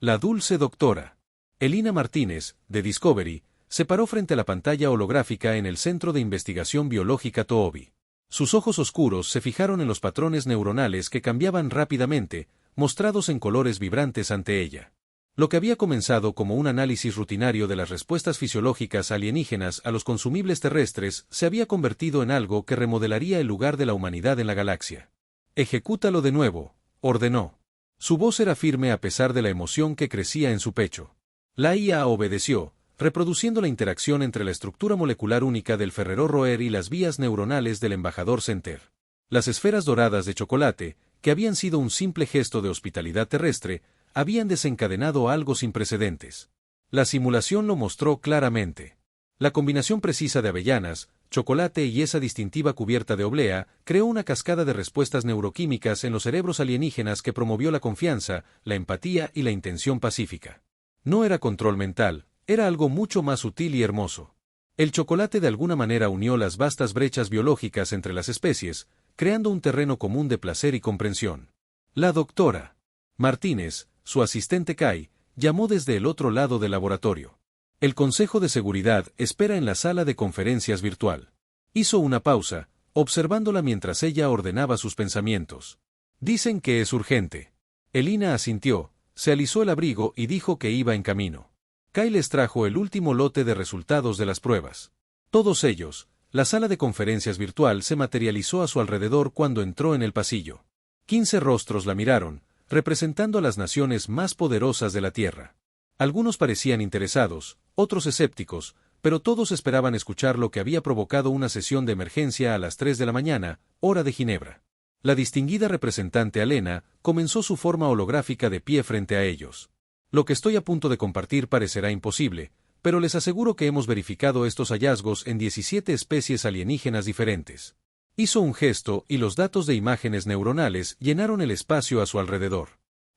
La dulce doctora. Elina Martínez, de Discovery, se paró frente a la pantalla holográfica en el Centro de Investigación Biológica TOOBI. Sus ojos oscuros se fijaron en los patrones neuronales que cambiaban rápidamente, mostrados en colores vibrantes ante ella. Lo que había comenzado como un análisis rutinario de las respuestas fisiológicas alienígenas a los consumibles terrestres se había convertido en algo que remodelaría el lugar de la humanidad en la galaxia. «Ejecútalo de nuevo», ordenó. Su voz era firme a pesar de la emoción que crecía en su pecho. La IA obedeció, reproduciendo la interacción entre la estructura molecular única del Ferrero-Rocher y las vías neuronales del embajador Center. Las esferas doradas de chocolate, que habían sido un simple gesto de hospitalidad terrestre, habían desencadenado algo sin precedentes. La simulación lo mostró claramente. La combinación precisa de avellanas, chocolate y esa distintiva cubierta de oblea creó una cascada de respuestas neuroquímicas en los cerebros alienígenas que promovió la confianza, la empatía y la intención pacífica. No era control mental, era algo mucho más sutil y hermoso. El chocolate de alguna manera unió las vastas brechas biológicas entre las especies, creando un terreno común de placer y comprensión. La doctora Martínez, su asistente Kai, llamó desde el otro lado del laboratorio. El Consejo de Seguridad espera en la sala de conferencias virtual. Hizo una pausa, observándola mientras ella ordenaba sus pensamientos. Dicen que es urgente. Elina asintió, se alisó el abrigo y dijo que iba en camino. Kai les trajo el último lote de resultados de las pruebas. Todos ellos, la sala de conferencias virtual se materializó a su alrededor cuando entró en el pasillo. 15 rostros la miraron, representando a las naciones más poderosas de la Tierra. Algunos parecían interesados, otros escépticos, pero todos esperaban escuchar lo que había provocado una sesión de emergencia a las 3 de la mañana, hora de Ginebra. La distinguida representante Alena comenzó su forma holográfica de pie frente a ellos. Lo que estoy a punto de compartir parecerá imposible, pero les aseguro que hemos verificado estos hallazgos en 17 especies alienígenas diferentes. Hizo un gesto y los datos de imágenes neuronales llenaron el espacio a su alrededor.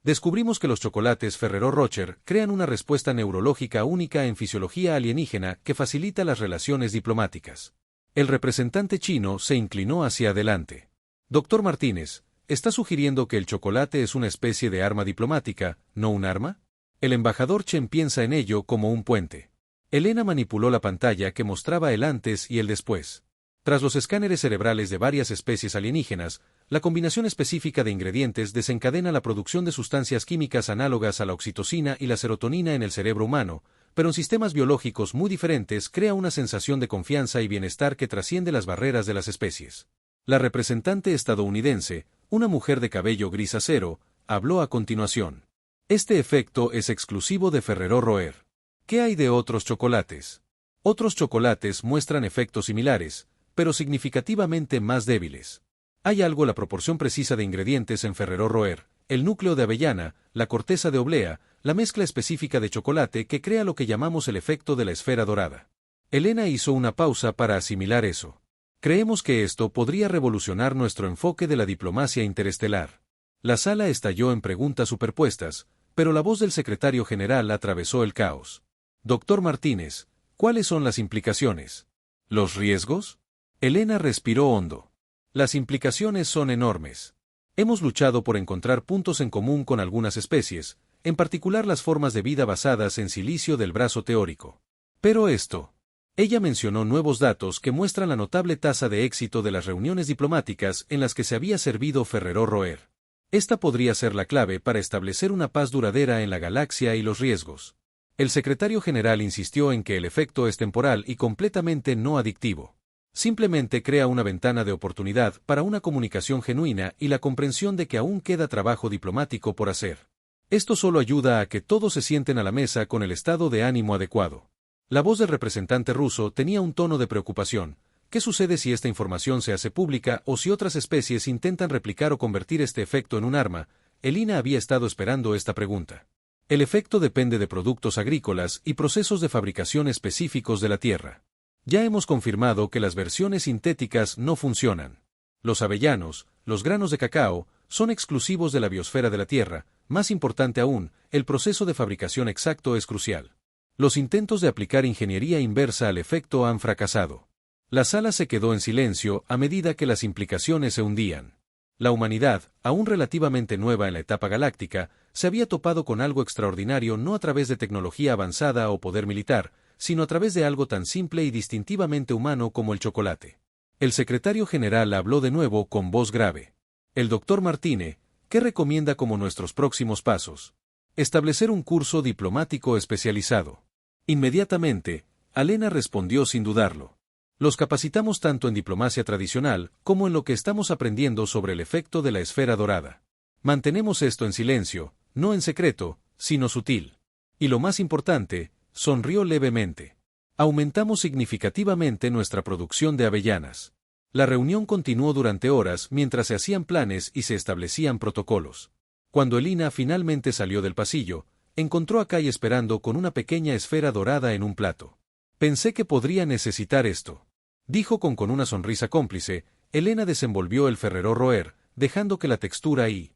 Descubrimos que los chocolates Ferrero-Rocher crean una respuesta neurológica única en fisiología alienígena que facilita las relaciones diplomáticas. El representante chino se inclinó hacia adelante. Doctor Martínez, ¿está sugiriendo que el chocolate es una especie de arma diplomática, no un arma? El embajador Chen piensa en ello como un puente. Elena manipuló la pantalla que mostraba el antes y el después. Tras los escáneres cerebrales de varias especies alienígenas, la combinación específica de ingredientes desencadena la producción de sustancias químicas análogas a la oxitocina y la serotonina en el cerebro humano, pero en sistemas biológicos muy diferentes crea una sensación de confianza y bienestar que trasciende las barreras de las especies. La representante estadounidense, una mujer de cabello gris acero, habló a continuación. Este efecto es exclusivo de Ferrero-Rocher. ¿Qué hay de otros chocolates? Otros chocolates muestran efectos similares, pero significativamente más débiles. Hay algo la proporción precisa de ingredientes en Ferrero-Rocher, el núcleo de avellana, la corteza de oblea, la mezcla específica de chocolate que crea lo que llamamos el efecto de la esfera dorada. Elena hizo una pausa para asimilar eso. Creemos que esto podría revolucionar nuestro enfoque de la diplomacia interestelar. La sala estalló en preguntas superpuestas, pero la voz del secretario general atravesó el caos. Doctor Martínez, ¿cuáles son las implicaciones? ¿Los riesgos? Elena respiró hondo. Las implicaciones son enormes. Hemos luchado por encontrar puntos en común con algunas especies, en particular las formas de vida basadas en silicio del brazo teórico. Pero esto. Ella mencionó nuevos datos que muestran la notable tasa de éxito de las reuniones diplomáticas en las que se había servido Ferrero-Rocher. Esta podría ser la clave para establecer una paz duradera en la galaxia y los riesgos. El secretario general insistió en que el efecto es temporal y completamente no adictivo. Simplemente crea una ventana de oportunidad para una comunicación genuina y la comprensión de que aún queda trabajo diplomático por hacer. Esto solo ayuda a que todos se sienten a la mesa con el estado de ánimo adecuado. La voz del representante ruso tenía un tono de preocupación. ¿Qué sucede si esta información se hace pública o si otras especies intentan replicar o convertir este efecto en un arma? Elina había estado esperando esta pregunta. El efecto depende de productos agrícolas y procesos de fabricación específicos de la Tierra. Ya hemos confirmado que las versiones sintéticas no funcionan. Los avellanos, los granos de cacao, son exclusivos de la biosfera de la Tierra. Más importante aún, el proceso de fabricación exacto es crucial. Los intentos de aplicar ingeniería inversa al efecto han fracasado. La sala se quedó en silencio a medida que las implicaciones se hundían. La humanidad, aún relativamente nueva en la etapa galáctica, se había topado con algo extraordinario no a través de tecnología avanzada o poder militar, sino a través de algo tan simple y distintivamente humano como el chocolate. El secretario general habló de nuevo con voz grave. El doctor Martínez, ¿qué recomienda como nuestros próximos pasos? Establecer un curso diplomático especializado. Inmediatamente, Alena respondió sin dudarlo. Los capacitamos tanto en diplomacia tradicional como en lo que estamos aprendiendo sobre el efecto de la esfera dorada. Mantenemos esto en silencio, no en secreto, sino sutil. Y lo más importante, sonrió levemente. Aumentamos significativamente nuestra producción de avellanas. La reunión continuó durante horas mientras se hacían planes y se establecían protocolos. Cuando Elina finalmente salió del pasillo, encontró a Kai esperando con una pequeña esfera dorada en un plato. Pensé que podría necesitar esto, dijo con una sonrisa cómplice. Elena desenvolvió el Ferrero Rocher, dejando que la textura y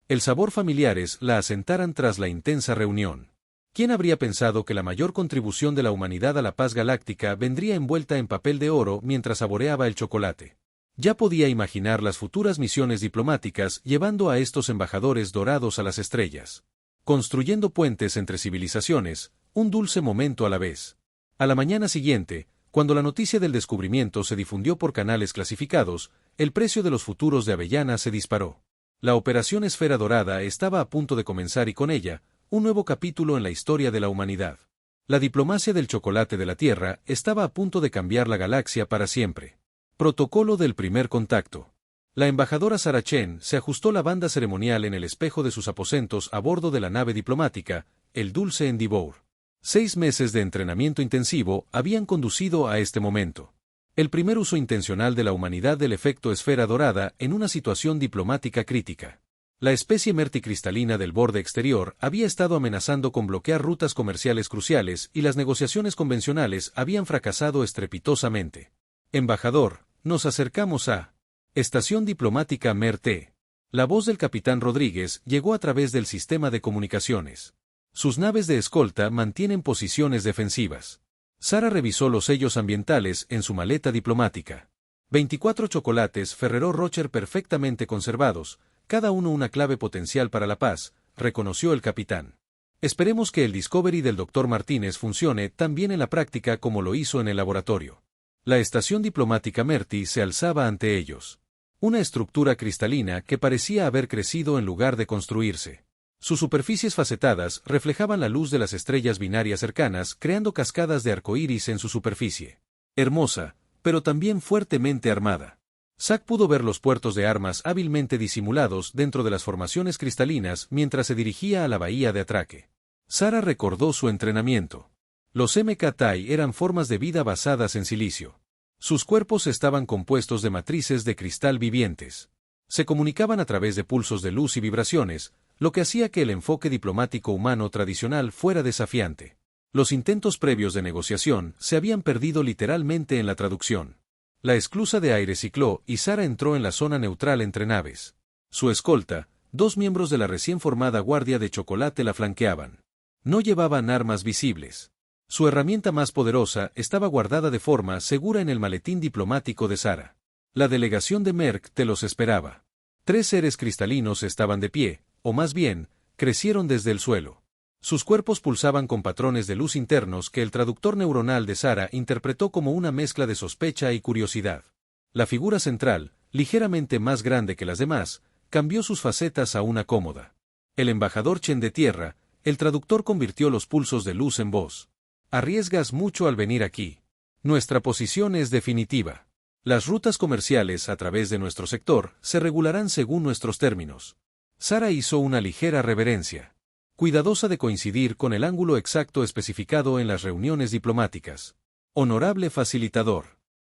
el sabor familiares la asentaran tras la intensa reunión. ¿Quién habría pensado que la mayor contribución de la humanidad a la paz galáctica vendría envuelta en papel de oro mientras saboreaba el chocolate? Ya podía imaginar las futuras misiones diplomáticas llevando a estos embajadores dorados a las estrellas, construyendo puentes entre civilizaciones, un dulce momento a la vez. A la mañana siguiente, cuando la noticia del descubrimiento se difundió por canales clasificados, el precio de los futuros de avellana se disparó. La operación Esfera Dorada estaba a punto de comenzar y con ella, un nuevo capítulo en la historia de la humanidad. La diplomacia del chocolate de la Tierra estaba a punto de cambiar la galaxia para siempre. Protocolo del primer contacto. La embajadora Sarah Chen se ajustó la banda ceremonial en el espejo de sus aposentos a bordo de la nave diplomática, el Dulce Endeavour. 6 meses de entrenamiento intensivo habían conducido a este momento. El primer uso intencional de la humanidad del efecto esfera dorada en una situación diplomática crítica. La especie merticristalina del borde exterior había estado amenazando con bloquear rutas comerciales cruciales y las negociaciones convencionales habían fracasado estrepitosamente. Embajador, nos acercamos a Estación Diplomática Mer-T. La voz del capitán Rodríguez llegó a través del sistema de comunicaciones. Sus naves de escolta mantienen posiciones defensivas. Sara revisó los sellos ambientales en su maleta diplomática. 24 chocolates Ferrero Rocher perfectamente conservados, cada uno una clave potencial para la paz, reconoció el capitán. Esperemos que el Discovery del Dr. Martínez funcione tan bien en la práctica como lo hizo en el laboratorio. La estación diplomática Merti se alzaba ante ellos. Una estructura cristalina que parecía haber crecido en lugar de construirse. Sus superficies facetadas reflejaban la luz de las estrellas binarias cercanas, creando cascadas de arcoíris en su superficie. Hermosa, pero también fuertemente armada. Zack pudo ver los puertos de armas hábilmente disimulados dentro de las formaciones cristalinas mientras se dirigía a la bahía de atraque. Sara recordó su entrenamiento. Los MK-TIE eran formas de vida basadas en silicio. Sus cuerpos estaban compuestos de matrices de cristal vivientes. Se comunicaban a través de pulsos de luz y vibraciones, lo que hacía que el enfoque diplomático humano tradicional fuera desafiante. Los intentos previos de negociación se habían perdido literalmente en la traducción. La esclusa de aire cicló y Sara entró en la zona neutral entre naves. Su escolta, 2 miembros de la recién formada Guardia de Chocolate la flanqueaban. No llevaban armas visibles. Su herramienta más poderosa estaba guardada de forma segura en el maletín diplomático de Sara. La delegación de Merck te los esperaba. 3 seres cristalinos estaban de pie, o más bien, crecieron desde el suelo. Sus cuerpos pulsaban con patrones de luz internos que el traductor neuronal de Sara interpretó como una mezcla de sospecha y curiosidad. La figura central, ligeramente más grande que las demás, cambió sus facetas a una cómoda. El embajador Chen de Tierra, el traductor convirtió los pulsos de luz en voz. Arriesgas mucho al venir aquí. Nuestra posición es definitiva. Las rutas comerciales a través de nuestro sector se regularán según nuestros términos. Sara hizo una ligera reverencia, cuidadosa de coincidir con el ángulo exacto especificado en las reuniones diplomáticas. Honorable facilitador.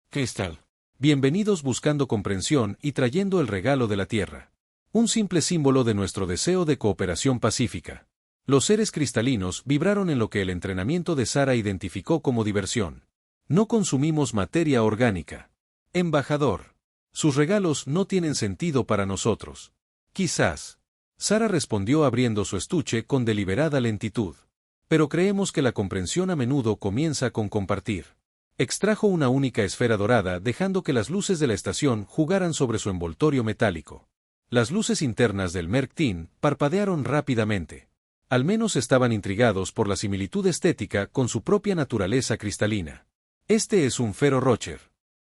Cristal. Bienvenidos buscando comprensión y trayendo el regalo de la Tierra. Un simple símbolo de nuestro deseo de cooperación pacífica. Los seres cristalinos vibraron en lo que el entrenamiento de Sara identificó como diversión. No consumimos materia orgánica. Embajador. Sus regalos no tienen sentido para nosotros. Quizás. Sara respondió abriendo su estuche con deliberada lentitud. Pero creemos que la comprensión a menudo comienza con compartir. Extrajo una única esfera dorada dejando que las luces de la estación jugaran sobre su envoltorio metálico. Las luces internas del Merc Tin parpadearon rápidamente. Al menos estaban intrigados por la similitud estética con su propia naturaleza cristalina. Este es un Ferrero Rocher.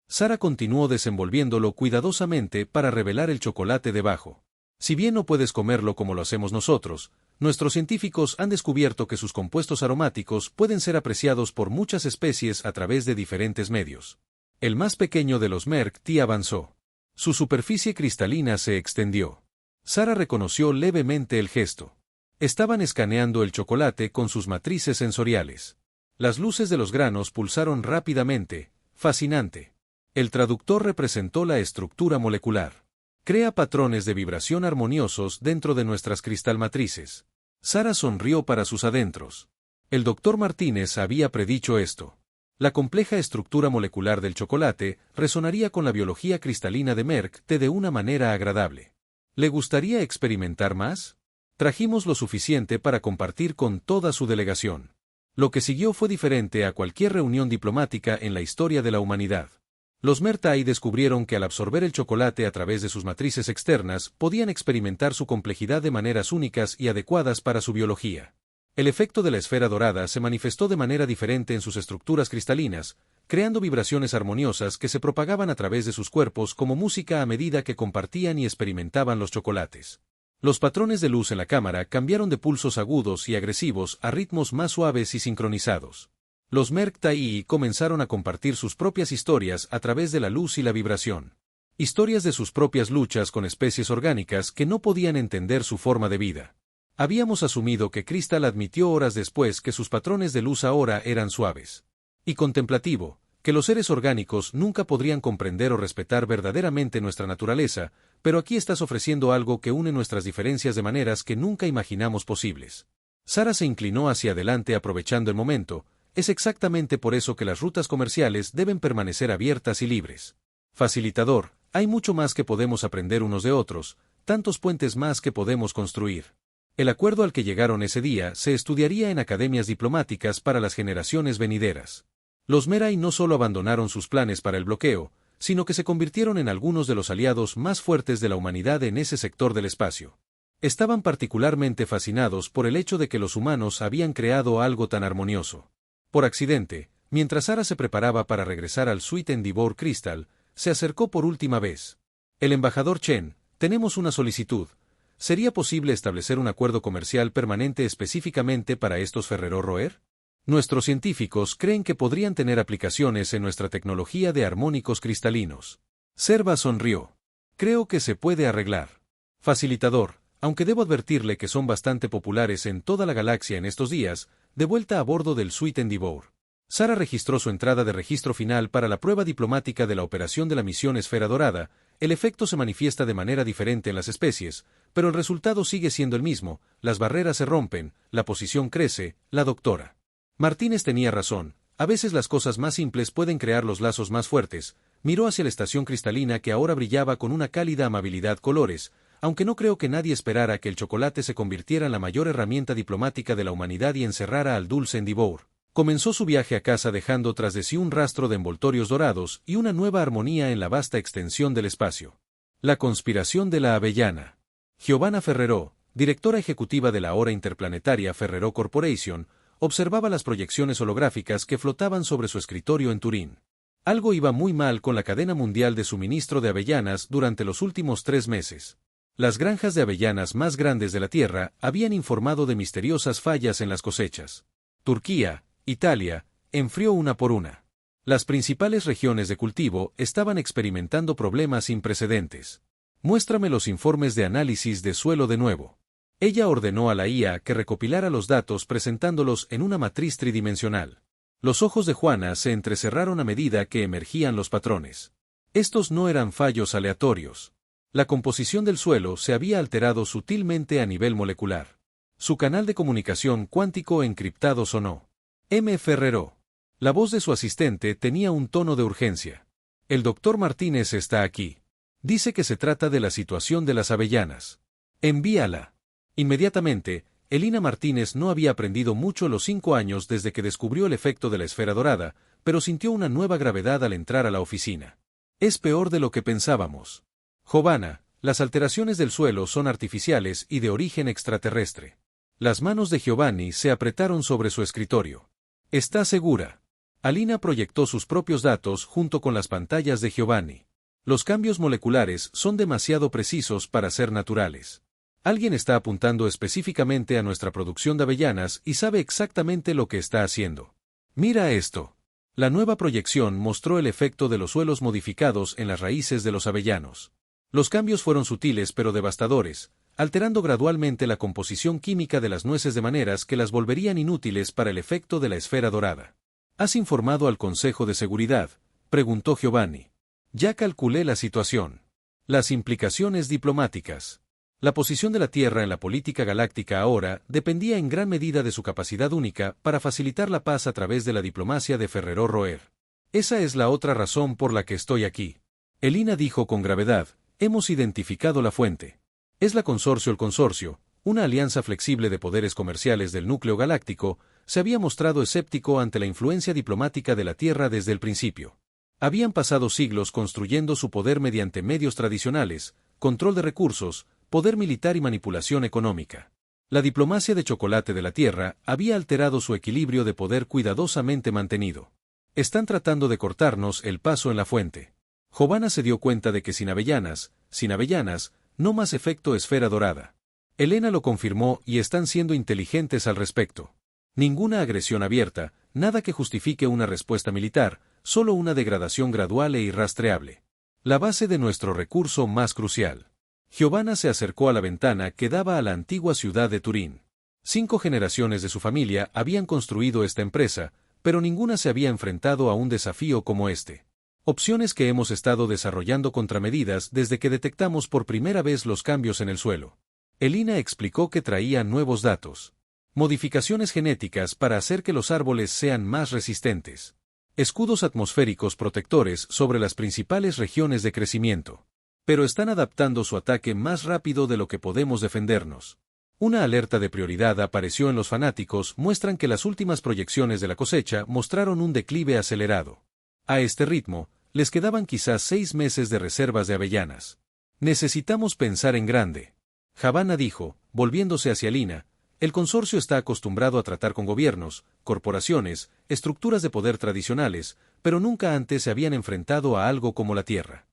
Sara continuó desenvolviéndolo cuidadosamente para revelar el chocolate debajo. Si bien no puedes comerlo como lo hacemos nosotros, nuestros científicos han descubierto que sus compuestos aromáticos pueden ser apreciados por muchas especies a través de diferentes medios. El más pequeño de los Merc Ti avanzó. Su superficie cristalina se extendió. Sara reconoció levemente el gesto. Estaban escaneando el chocolate con sus matrices sensoriales. Las luces de los granos pulsaron rápidamente, fascinante. El traductor representó la estructura molecular. Crea patrones de vibración armoniosos dentro de nuestras cristalmatrices. Sara sonrió para sus adentros. El doctor Martínez había predicho esto. La compleja estructura molecular del chocolate resonaría con la biología cristalina de Merc T de una manera agradable. ¿Le gustaría experimentar más? Trajimos lo suficiente para compartir con toda su delegación. Lo que siguió fue diferente a cualquier reunión diplomática en la historia de la humanidad. Los Mertai descubrieron que al absorber el chocolate a través de sus matrices externas podían experimentar su complejidad de maneras únicas y adecuadas para su biología. El efecto de la esfera dorada se manifestó de manera diferente en sus estructuras cristalinas, creando vibraciones armoniosas que se propagaban a través de sus cuerpos como música a medida que compartían y experimentaban los chocolates. Los patrones de luz en la cámara cambiaron de pulsos agudos y agresivos a ritmos más suaves y sincronizados. Los Merc Tai comenzaron a compartir sus propias historias a través de la luz y la vibración. Historias de sus propias luchas con especies orgánicas que no podían entender su forma de vida. Habíamos asumido que Crystal admitió horas después que sus patrones de luz ahora eran suaves. Y contemplativo, que los seres orgánicos nunca podrían comprender o respetar verdaderamente nuestra naturaleza, pero aquí estás ofreciendo algo que une nuestras diferencias de maneras que nunca imaginamos posibles. Sara se inclinó hacia adelante aprovechando el momento. Es exactamente por eso que las rutas comerciales deben permanecer abiertas y libres. Facilitador, hay mucho más que podemos aprender unos de otros, tantos puentes más que podemos construir. El acuerdo al que llegaron ese día se estudiaría en academias diplomáticas para las generaciones venideras. Los Merai no solo abandonaron sus planes para el bloqueo, sino que se convirtieron en algunos de los aliados más fuertes de la humanidad en ese sector del espacio. Estaban particularmente fascinados por el hecho de que los humanos habían creado algo tan armonioso. Por accidente, mientras Sara se preparaba para regresar al Suite en Devour Crystal, se acercó por última vez. El embajador Chen, tenemos una solicitud. ¿Sería posible establecer un acuerdo comercial permanente específicamente para estos Ferrero Rocher? Nuestros científicos creen que podrían tener aplicaciones en nuestra tecnología de armónicos cristalinos. Serva sonrió. Creo que se puede arreglar. Facilitador, aunque debo advertirle que son bastante populares en toda la galaxia en estos días, de vuelta a bordo del Suite en Devour. Sara registró su entrada de registro final para la prueba diplomática de la operación de la misión Esfera Dorada. El efecto se manifiesta de manera diferente en las especies, pero el resultado sigue siendo el mismo, las barreras se rompen, la posición crece, la doctora Martínez tenía razón, a veces las cosas más simples pueden crear los lazos más fuertes. Miró hacia la estación cristalina que ahora brillaba con una cálida amabilidad colores, aunque no creo que nadie esperara que el chocolate se convirtiera en la mayor herramienta diplomática de la humanidad y encerrara al dulce en Devour. Comenzó su viaje a casa dejando tras de sí un rastro de envoltorios dorados y una nueva armonía en la vasta extensión del espacio. La conspiración de la avellana. Giovanna Ferrero, directora ejecutiva de la ahora interplanetaria Ferrero Corporation, observaba las proyecciones holográficas que flotaban sobre su escritorio en Turín. Algo iba muy mal con la cadena mundial de suministro de avellanas durante los últimos 3 meses. Las granjas de avellanas más grandes de la Tierra habían informado de misteriosas fallas en las cosechas. Turquía, Italia, enfrió una por una. Las principales regiones de cultivo estaban experimentando problemas sin precedentes. Muéstrame los informes de análisis de suelo de nuevo. Ella ordenó a la IA que recopilara los datos presentándolos en una matriz tridimensional. Los ojos de Juana se entrecerraron a medida que emergían los patrones. Estos no eran fallos aleatorios. La composición del suelo se había alterado sutilmente a nivel molecular. Su canal de comunicación cuántico encriptado sonó. M. Ferrero. La voz de su asistente tenía un tono de urgencia. El doctor Martínez está aquí. Dice que se trata de la situación de las avellanas. Envíala. Inmediatamente, Elina Martínez no había aprendido mucho los 5 años desde que descubrió el efecto de la esfera dorada, pero sintió una nueva gravedad al entrar a la oficina. Es peor de lo que pensábamos. Giovanna, Las alteraciones del suelo son artificiales y de origen extraterrestre. Las manos de Giovanni se apretaron sobre su escritorio. ¿Está segura? Alina proyectó sus propios datos junto con las pantallas de Giovanni. Los cambios moleculares son demasiado precisos para ser naturales. Alguien está apuntando específicamente a nuestra producción de avellanas y sabe exactamente lo que está haciendo. Mira esto. La nueva proyección mostró el efecto de los suelos modificados en las raíces de los avellanos. Los cambios fueron sutiles pero devastadores, alterando gradualmente la composición química de las nueces de maneras que las volverían inútiles para el efecto de la esfera dorada. ¿Has informado al Consejo de Seguridad?, preguntó Giovanni. Ya calculé la situación. Las implicaciones diplomáticas. La posición de la Tierra en la política galáctica ahora dependía en gran medida de su capacidad única para facilitar la paz a través de la diplomacia de Ferrero Rocher. Esa es la otra razón por la que estoy aquí. Elina dijo con gravedad, hemos identificado la fuente. Es la Consorcio. El Consorcio, una alianza flexible de poderes comerciales del núcleo galáctico, se había mostrado escéptico ante la influencia diplomática de la Tierra desde el principio. Habían pasado siglos construyendo su poder mediante medios tradicionales, control de recursos, poder militar y manipulación económica. La diplomacia de chocolate de la Tierra había alterado su equilibrio de poder cuidadosamente mantenido. Están tratando de cortarnos el paso en la fuente. Giovanna se dio cuenta de que sin avellanas, no más efecto esfera dorada. Elena lo confirmó y están siendo inteligentes al respecto. Ninguna agresión abierta, nada que justifique una respuesta militar, solo una degradación gradual e irrastreable. La base de nuestro recurso más crucial. Giovanna se acercó a la ventana que daba a la antigua ciudad de Turín. 5 generaciones de su familia habían construido esta empresa, pero ninguna se había enfrentado a un desafío como este. Opciones que hemos estado desarrollando contramedidas desde que detectamos por primera vez los cambios en el suelo. Elina explicó que traía nuevos datos. Modificaciones genéticas para hacer que los árboles sean más resistentes. Escudos atmosféricos protectores sobre las principales regiones de crecimiento. Pero están adaptando su ataque más rápido de lo que podemos defendernos. Una alerta de prioridad apareció en los fanáticos, muestran que las últimas proyecciones de la cosecha mostraron un declive acelerado. A este ritmo, les quedaban quizás 6 meses de reservas de avellanas. Necesitamos pensar en grande. Giovanna dijo, volviéndose hacia Lina, el consorcio está acostumbrado a tratar con gobiernos, corporaciones, estructuras de poder tradicionales, pero nunca antes se habían enfrentado a algo como la Tierra.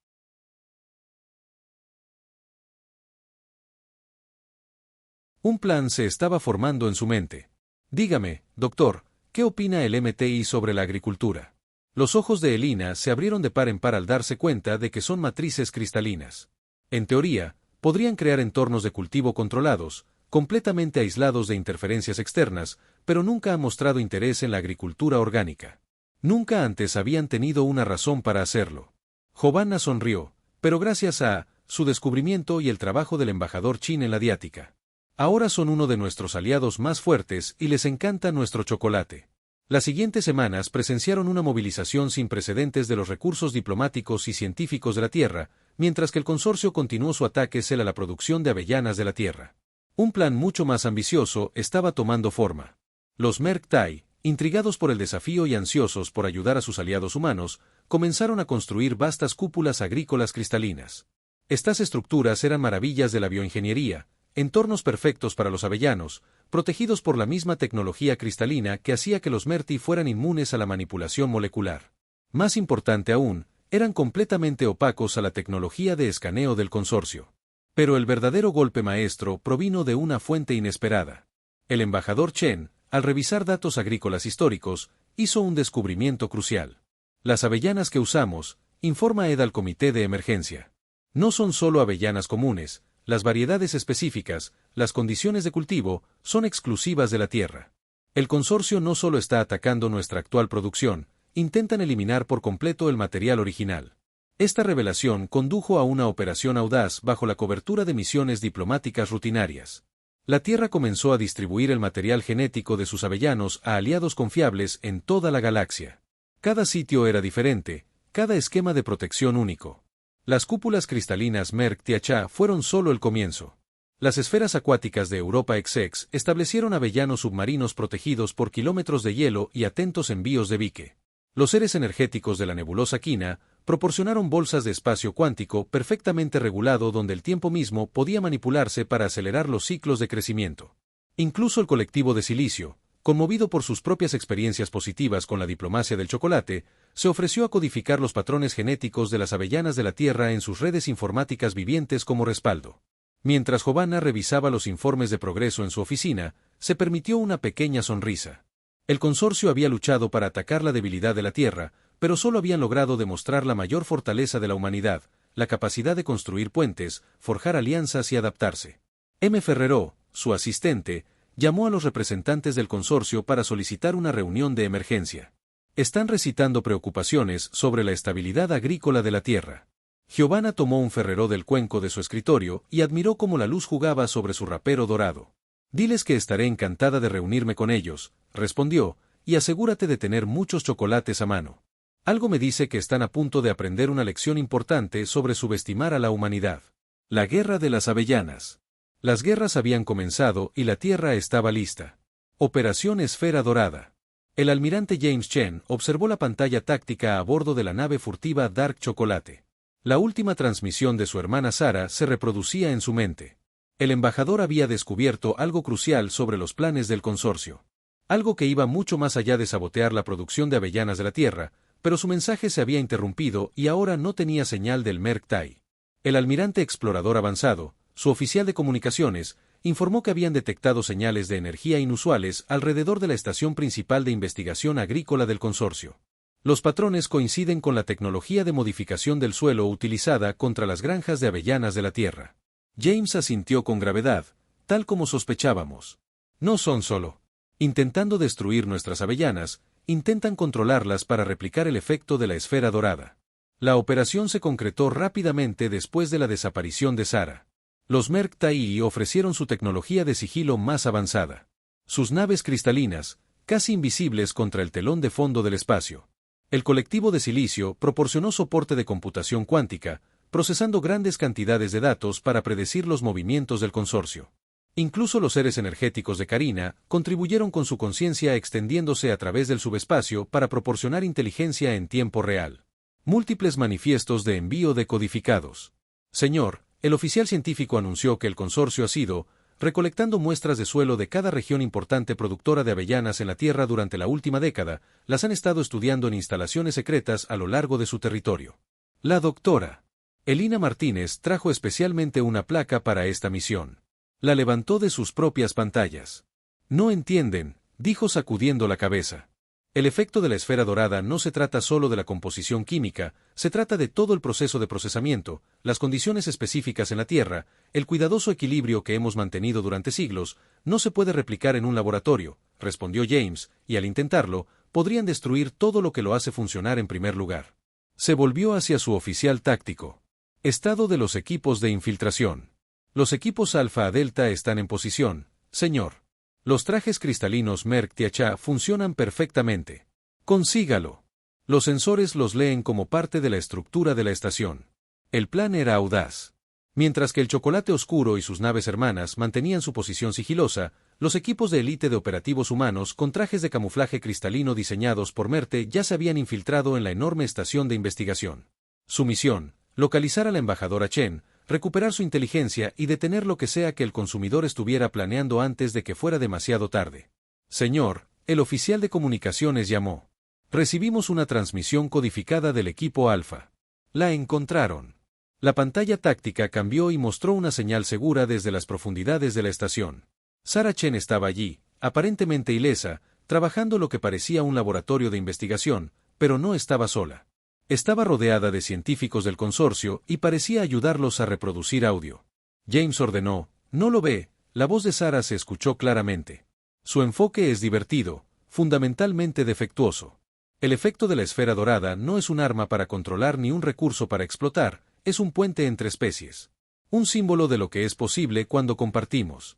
Un plan se estaba formando en su mente. Dígame, doctor, ¿qué opina el MTI sobre la agricultura? Los ojos de Elina se abrieron de par en par al darse cuenta de que son matrices cristalinas. En teoría, podrían crear entornos de cultivo controlados, completamente aislados de interferencias externas, pero nunca han mostrado interés en la agricultura orgánica. Nunca antes habían tenido una razón para hacerlo. Giovanna sonrió, pero gracias a su descubrimiento y el trabajo del embajador Chin en la Diática. Ahora son uno de nuestros aliados más fuertes y les encanta nuestro chocolate. Las siguientes semanas presenciaron una movilización sin precedentes de los recursos diplomáticos y científicos de la Tierra, mientras que el consorcio continuó su ataque a la producción de avellanas de la Tierra. Un plan mucho más ambicioso estaba tomando forma. Los Merctai, intrigados por el desafío y ansiosos por ayudar a sus aliados humanos, comenzaron a construir vastas cúpulas agrícolas cristalinas. Estas estructuras eran maravillas de la bioingeniería, entornos perfectos para los avellanos, protegidos por la misma tecnología cristalina que hacía que los Merti fueran inmunes a la manipulación molecular. Más importante aún, eran completamente opacos a la tecnología de escaneo del consorcio. Pero el verdadero golpe maestro provino de una fuente inesperada. El embajador Chen, al revisar datos agrícolas históricos, hizo un descubrimiento crucial. Las avellanas que usamos, informa Ed al comité de emergencia. No son solo avellanas comunes, las variedades específicas, las condiciones de cultivo, son exclusivas de la Tierra. El consorcio no solo está atacando nuestra actual producción, intentan eliminar por completo el material original. Esta revelación condujo a una operación audaz bajo la cobertura de misiones diplomáticas rutinarias. La Tierra comenzó a distribuir el material genético de sus avellanos a aliados confiables en toda la galaxia. Cada sitio era diferente, cada esquema de protección único. Las cúpulas cristalinas Merck Tiacha fueron solo el comienzo. Las esferas acuáticas de Europa XX establecieron avellanos submarinos protegidos por kilómetros de hielo y atentos envíos de Vique. Los seres energéticos de la nebulosa Quina proporcionaron bolsas de espacio cuántico perfectamente regulado donde el tiempo mismo podía manipularse para acelerar los ciclos de crecimiento. Incluso el colectivo de Silicio, conmovido por sus propias experiencias positivas con la diplomacia del chocolate, se ofreció a codificar los patrones genéticos de las avellanas de la Tierra en sus redes informáticas vivientes como respaldo. Mientras Giovanna revisaba los informes de progreso en su oficina, se permitió una pequeña sonrisa. El consorcio había luchado para atacar la debilidad de la Tierra, pero solo habían logrado demostrar la mayor fortaleza de la humanidad, la capacidad de construir puentes, forjar alianzas y adaptarse. M. Ferrero, su asistente, llamó a los representantes del consorcio para solicitar una reunión de emergencia. Están recitando preocupaciones sobre la estabilidad agrícola de la Tierra. Giovanna tomó un Ferrero del cuenco de su escritorio y admiró cómo la luz jugaba sobre su rapero dorado. Diles que estaré encantada de reunirme con ellos, respondió, y asegúrate de tener muchos chocolates a mano. Algo me dice que están a punto de aprender una lección importante sobre subestimar a la humanidad. La guerra de las avellanas. Las guerras habían comenzado y la Tierra estaba lista. Operación Esfera Dorada. El almirante James Chen observó la pantalla táctica a bordo de la nave furtiva Dark Chocolate. La última transmisión de su hermana Sara se reproducía en su mente. El embajador había descubierto algo crucial sobre los planes del consorcio. Algo que iba mucho más allá de sabotear la producción de avellanas de la Tierra, pero su mensaje se había interrumpido y ahora no tenía señal del Merc Tai. El almirante explorador avanzado, su oficial de comunicaciones, informó que habían detectado señales de energía inusuales alrededor de la estación principal de investigación agrícola del consorcio. Los patrones coinciden con la tecnología de modificación del suelo utilizada contra las granjas de avellanas de la Tierra. James asintió con gravedad, tal como sospechábamos. No son solo intentando destruir nuestras avellanas, intentan controlarlas para replicar el efecto de la esfera dorada. La operación se concretó rápidamente después de la desaparición de Sara. Los Merc Tai ofrecieron su tecnología de sigilo más avanzada. Sus naves cristalinas, casi invisibles contra el telón de fondo del espacio. El colectivo de Silicio proporcionó soporte de computación cuántica, procesando grandes cantidades de datos para predecir los movimientos del consorcio. Incluso los seres energéticos de Karina contribuyeron con su conciencia extendiéndose a través del subespacio para proporcionar inteligencia en tiempo real. Múltiples manifiestos de envío decodificados. Señor, el oficial científico anunció que el consorcio ha sido recolectando muestras de suelo de cada región importante productora de avellanas en la Tierra durante la última década, las han estado estudiando en instalaciones secretas a lo largo de su territorio. La doctora Elina Martínez trajo especialmente una placa para esta misión. La levantó de sus propias pantallas. No entienden, dijo sacudiendo la cabeza. El efecto de la esfera dorada no se trata solo de la composición química, se trata de todo el proceso de procesamiento, las condiciones específicas en la Tierra, el cuidadoso equilibrio que hemos mantenido durante siglos, no se puede replicar en un laboratorio, respondió James, y al intentarlo, podrían destruir todo lo que lo hace funcionar en primer lugar. Se volvió hacia su oficial táctico. Estado de los equipos de infiltración. Los equipos Alfa a Delta están en posición, señor. Los trajes cristalinos Merc Tiacha funcionan perfectamente. Consígalo. Los sensores los leen como parte de la estructura de la estación. El plan era audaz. Mientras que el chocolate oscuro y sus naves hermanas mantenían su posición sigilosa, los equipos de élite de operativos humanos con trajes de camuflaje cristalino diseñados por Merte ya se habían infiltrado en la enorme estación de investigación. Su misión, localizar a la embajadora Chen, recuperar su inteligencia y detener lo que sea que el consumidor estuviera planeando antes de que fuera demasiado tarde. Señor, el oficial de comunicaciones llamó. Recibimos una transmisión codificada del equipo Alfa. La encontraron. La pantalla táctica cambió y mostró una señal segura desde las profundidades de la estación. Sara Chen estaba allí, aparentemente ilesa, trabajando lo que parecía un laboratorio de investigación, pero no estaba sola. Estaba rodeada de científicos del consorcio y parecía ayudarlos a reproducir audio. James ordenó, «No lo ve», la voz de Sara se escuchó claramente. Su enfoque es divertido, fundamentalmente defectuoso. El efecto de la esfera dorada no es un arma para controlar ni un recurso para explotar, es un puente entre especies. Un símbolo de lo que es posible cuando compartimos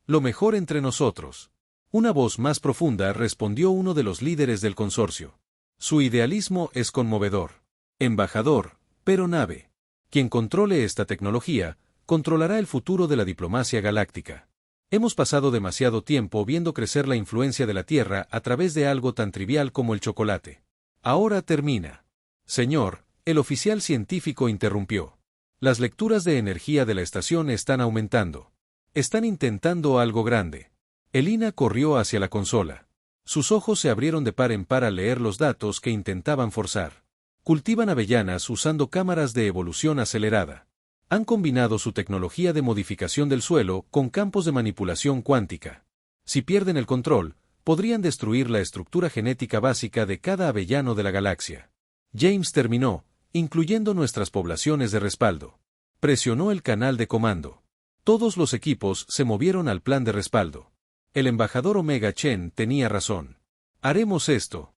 lo mejor entre nosotros. Una voz más profunda respondió uno de los líderes del consorcio. Su idealismo es conmovedor. Embajador, pero nave. Quien controle esta tecnología, controlará el futuro de la diplomacia galáctica. Hemos pasado demasiado tiempo viendo crecer la influencia de la Tierra a través de algo tan trivial como el chocolate. Ahora termina. Señor, El oficial científico interrumpió. Las lecturas de energía de la estación están aumentando. Están intentando algo grande. Elina corrió hacia la consola. Sus ojos se abrieron de par en par al leer los datos que intentaban forzar. Cultivan avellanas usando cámaras de evolución acelerada. Han combinado su tecnología de modificación del suelo con campos de manipulación cuántica. Si pierden el control, podrían destruir la estructura genética básica de cada avellano de la galaxia. James terminó, incluyendo nuestras poblaciones de respaldo. Presionó el canal de comando. Todos los equipos se movieron al plan de respaldo. El embajador Omega Chen tenía razón. Haremos esto.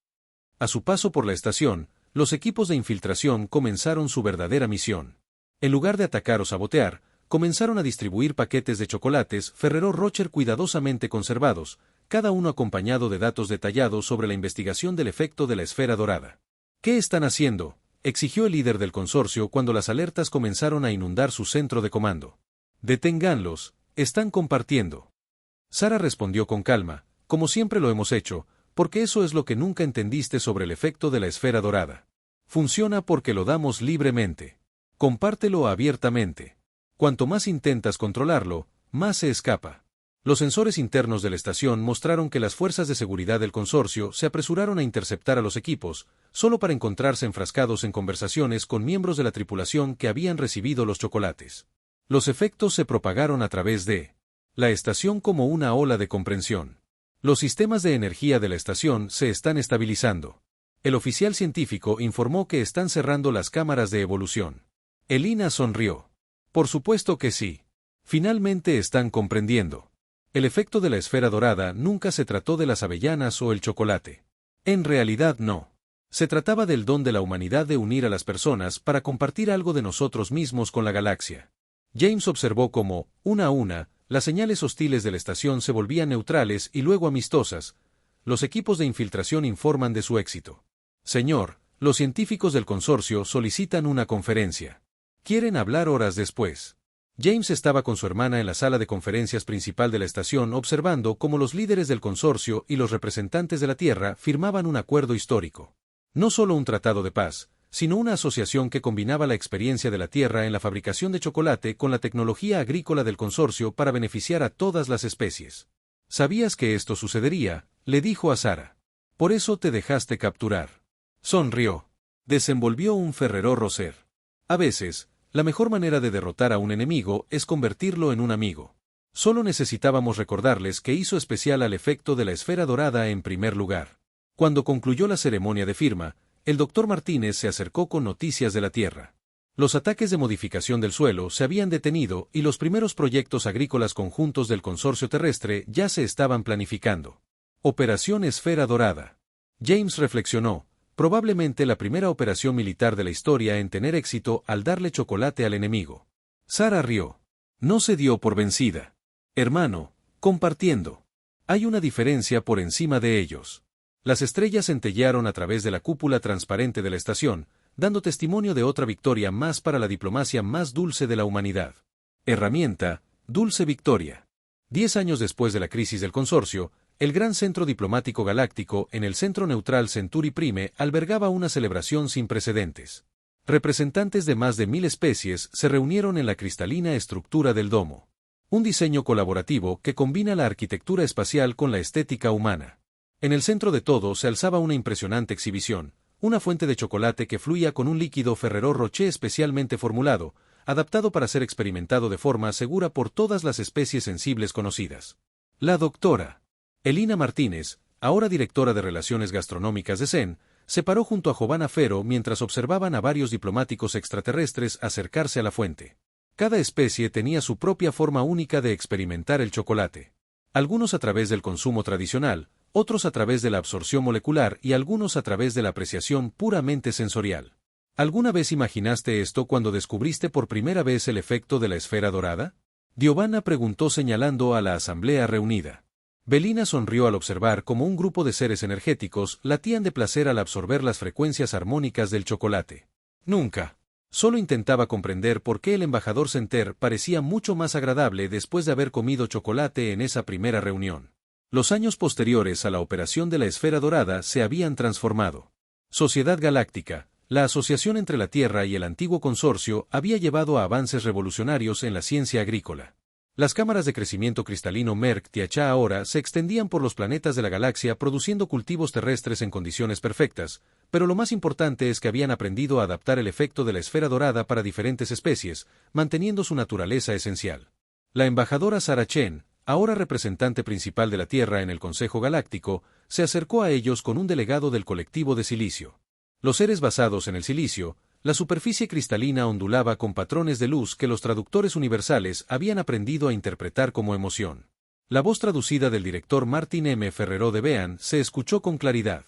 A su paso por la estación, los equipos de infiltración comenzaron su verdadera misión. En lugar de atacar o sabotear, comenzaron a distribuir paquetes de chocolates Ferrero Rocher cuidadosamente conservados, cada uno acompañado de datos detallados sobre la investigación del efecto de la esfera dorada. ¿Qué están haciendo?, exigió el líder del consorcio cuando las alertas comenzaron a inundar su centro de comando. Deténganlos, están compartiendo. Sara respondió con calma, como siempre lo hemos hecho, porque eso es lo que nunca entendiste sobre el efecto de la esfera dorada. Funciona porque lo damos libremente. Compártelo abiertamente. Cuanto más intentas controlarlo, más se escapa. Los sensores internos de la estación mostraron que las fuerzas de seguridad del consorcio se apresuraron a interceptar a los equipos, solo para encontrarse enfrascados en conversaciones con miembros de la tripulación que habían recibido los chocolates. Los efectos se propagaron a través de la estación como una ola de comprensión. Los sistemas de energía de la estación se están estabilizando. El oficial científico informó que están cerrando las cámaras de evolución. Elina sonrió. Por supuesto que sí. Finalmente están comprendiendo. El efecto de la esfera dorada nunca se trató de las avellanas o el chocolate. En realidad no. Se trataba del don de la humanidad de unir a las personas para compartir algo de nosotros mismos con la galaxia. James observó cómo, una a una, las señales hostiles de la estación se volvían neutrales y luego amistosas. Los equipos de infiltración informan de su éxito. Señor, los científicos del consorcio solicitan una conferencia. Quieren hablar horas después. James estaba con su hermana en la sala de conferencias principal de la estación observando cómo los líderes del consorcio y los representantes de la Tierra firmaban un acuerdo histórico. No solo un tratado de paz, sino una asociación que combinaba la experiencia de la Tierra en la fabricación de chocolate con la tecnología agrícola del consorcio para beneficiar a todas las especies. ¿Sabías que esto sucedería?, le dijo a Sara. Por eso te dejaste capturar. Sonrió. Desenvolvió un Ferrero Rocher. A veces, la mejor manera de derrotar a un enemigo es convertirlo en un amigo. Solo necesitábamos recordarles que hizo especial al efecto de la esfera dorada en primer lugar. Cuando concluyó la ceremonia de firma, el Dr. Martínez se acercó con noticias de la Tierra. Los ataques de modificación del suelo se habían detenido y los primeros proyectos agrícolas conjuntos del consorcio terrestre ya se estaban planificando. Operación Esfera Dorada. James reflexionó. Probablemente la primera operación militar de la historia en tener éxito al darle chocolate al enemigo. Sara rió. No se dio por vencida. Hermano, compartiendo. Hay una diferencia por encima de ellos. Las estrellas centellearon a través de la cúpula transparente de la estación, dando testimonio de otra victoria más para la diplomacia más dulce de la humanidad. Herramienta, Dulce Victoria. 10 años después de la crisis del consorcio, el gran centro diplomático galáctico en el centro neutral Centauri Prime albergaba una celebración sin precedentes. Representantes de más de 1000 especies se reunieron en la cristalina estructura del domo. Un diseño colaborativo que combina la arquitectura espacial con la estética humana. En el centro de todo se alzaba una impresionante exhibición, una fuente de chocolate que fluía con un líquido Ferrero Rocher especialmente formulado, adaptado para ser experimentado de forma segura por todas las especies sensibles conocidas. La doctora Elina Martínez, ahora directora de Relaciones Gastronómicas de CEN, se paró junto a Giovanna Ferro mientras observaban a varios diplomáticos extraterrestres acercarse a la fuente. Cada especie tenía su propia forma única de experimentar el chocolate. Algunos a través del consumo tradicional, otros a través de la absorción molecular y algunos a través de la apreciación puramente sensorial. ¿Alguna vez imaginaste esto cuando descubriste por primera vez el efecto de la esfera dorada? Giovanna preguntó señalando a la asamblea reunida. Belina sonrió al observar cómo un grupo de seres energéticos latían de placer al absorber las frecuencias armónicas del chocolate. Nunca. Solo intentaba comprender por qué el embajador Center parecía mucho más agradable después de haber comido chocolate en esa primera reunión. Los años posteriores a la operación de la esfera dorada se habían transformado. Sociedad Galáctica, La asociación entre la Tierra y el antiguo consorcio había llevado a avances revolucionarios en la ciencia agrícola. Las cámaras de crecimiento cristalino Merck-Tiacha ahora se extendían por los planetas de la galaxia produciendo cultivos terrestres en condiciones perfectas, pero lo más importante es que habían aprendido a adaptar el efecto de la esfera dorada para diferentes especies, manteniendo su naturaleza esencial. La embajadora Sarah Chen, ahora representante principal de la Tierra en el Consejo Galáctico, se acercó a ellos con un delegado del colectivo de silicio. Los seres basados en el silicio, la superficie cristalina ondulaba con patrones de luz que los traductores universales habían aprendido a interpretar como emoción. La voz traducida del director Martin M. Ferrero de Bean se escuchó con claridad.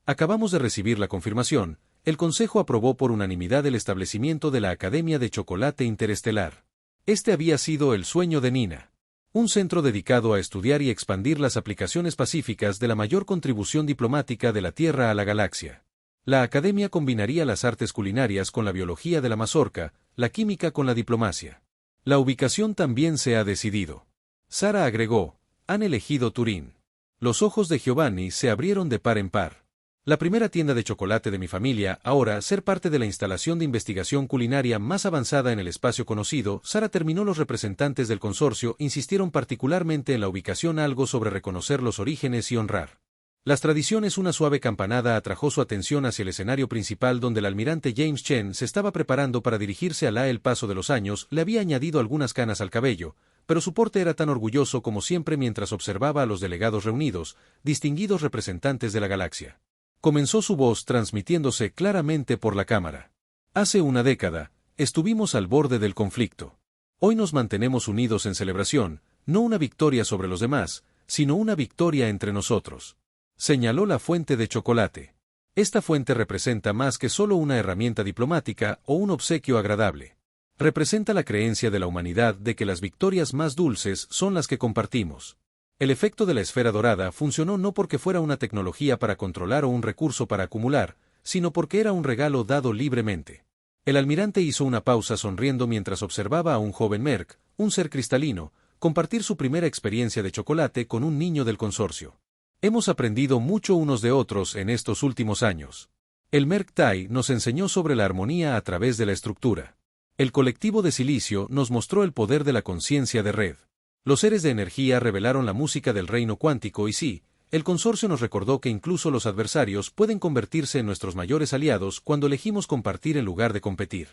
Acabamos de recibir la confirmación, el Consejo aprobó por unanimidad el establecimiento de la Academia de Chocolate Interestelar. Este había sido el sueño de Nina. Un centro dedicado a estudiar y expandir las aplicaciones pacíficas de la mayor contribución diplomática de la Tierra a la galaxia. La academia combinaría las artes culinarias con la biología de la mazorca, la química con la diplomacia. La ubicación también se ha decidido. Sara agregó, han elegido Turín. Los ojos de Giovanni se abrieron de par en par. La primera tienda de chocolate de mi familia, ahora ser parte de la instalación de investigación culinaria más avanzada en el espacio conocido, Sara terminó. Los representantes del consorcio insistieron particularmente en la ubicación, algo sobre reconocer los orígenes y honrar las tradiciones. Una suave campanada atrajo su atención hacia el escenario principal donde el almirante James Chen se estaba preparando para dirigirse a la. El paso de los años le había añadido algunas canas al cabello, pero su porte era tan orgulloso como siempre mientras observaba a los delegados reunidos, distinguidos representantes de la galaxia. Comenzó su voz transmitiéndose claramente por la cámara. Hace una década, estuvimos al borde del conflicto. Hoy nos mantenemos unidos en celebración, no una victoria sobre los demás, sino una victoria entre nosotros. Señaló la fuente de chocolate. Esta fuente representa más que solo una herramienta diplomática o un obsequio agradable. Representa la creencia de la humanidad de que las victorias más dulces son las que compartimos. El efecto de la esfera dorada funcionó no porque fuera una tecnología para controlar o un recurso para acumular, sino porque era un regalo dado libremente. El almirante hizo una pausa sonriendo mientras observaba a un joven Merck, un ser cristalino, compartir su primera experiencia de chocolate con un niño del consorcio. Hemos aprendido mucho unos de otros en estos últimos años. El Merck Tai nos enseñó sobre la armonía a través de la estructura. El colectivo de silicio nos mostró el poder de la conciencia de red. Los seres de energía revelaron la música del reino cuántico y sí, el consorcio nos recordó que incluso los adversarios pueden convertirse en nuestros mayores aliados cuando elegimos compartir en lugar de competir.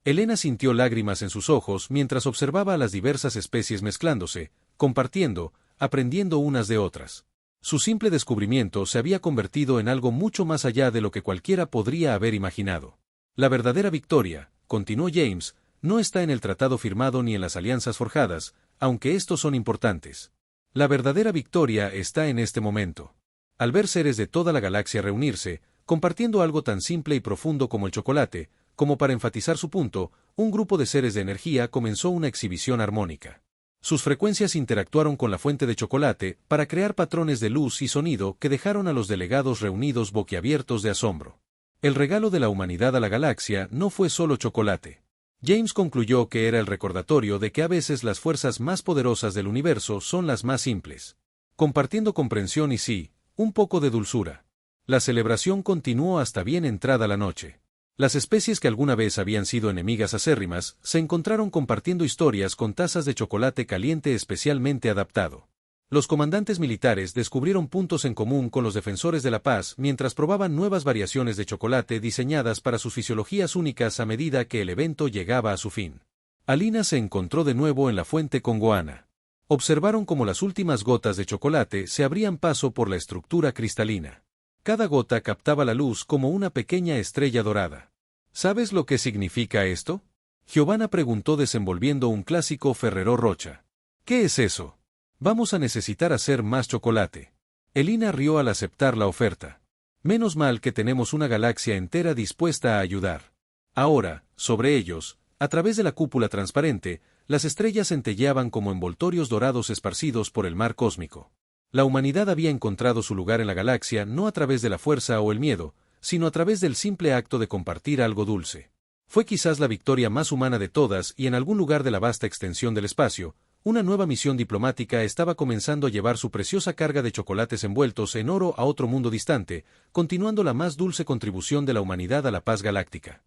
Elena sintió lágrimas en sus ojos mientras observaba a las diversas especies mezclándose, compartiendo, aprendiendo unas de otras. Su simple descubrimiento se había convertido en algo mucho más allá de lo que cualquiera podría haber imaginado. La verdadera victoria, continuó James, no está en el tratado firmado ni en las alianzas forjadas, aunque estos son importantes. La verdadera victoria está en este momento. Al ver seres de toda la galaxia reunirse, compartiendo algo tan simple y profundo como el chocolate, como para enfatizar su punto, un grupo de seres de energía comenzó una exhibición armónica. Sus frecuencias interactuaron con la fuente de chocolate para crear patrones de luz y sonido que dejaron a los delegados reunidos boquiabiertos de asombro. El regalo de la humanidad a la galaxia no fue solo chocolate. James concluyó que era el recordatorio de que a veces las fuerzas más poderosas del universo son las más simples. Compartiendo comprensión y sí, un poco de dulzura. La celebración continuó hasta bien entrada la noche. Las especies que alguna vez habían sido enemigas acérrimas se encontraron compartiendo historias con tazas de chocolate caliente especialmente adaptado. Los comandantes militares descubrieron puntos en común con los defensores de la paz mientras probaban nuevas variaciones de chocolate diseñadas para sus fisiologías únicas a medida que el evento llegaba a su fin. Alina se encontró de nuevo en la fuente con Goana. Observaron cómo las últimas gotas de chocolate se abrían paso por la estructura cristalina. Cada gota captaba la luz como una pequeña estrella dorada. ¿Sabes lo que significa esto? Giovanna preguntó desenvolviendo un clásico Ferrero Rocher. ¿Qué es eso? Vamos a necesitar hacer más chocolate. Elina rió al aceptar la oferta. Menos mal que tenemos una galaxia entera dispuesta a ayudar. Ahora, sobre ellos, a través de la cúpula transparente, las estrellas centelleaban como envoltorios dorados esparcidos por el mar cósmico. La humanidad había encontrado su lugar en la galaxia no a través de la fuerza o el miedo, sino a través del simple acto de compartir algo dulce. Fue quizás la victoria más humana de todas y en algún lugar de la vasta extensión del espacio, Una nueva misión diplomática estaba comenzando a llevar su preciosa carga de chocolates envueltos en oro a otro mundo distante, continuando la más dulce contribución de la humanidad a la paz galáctica.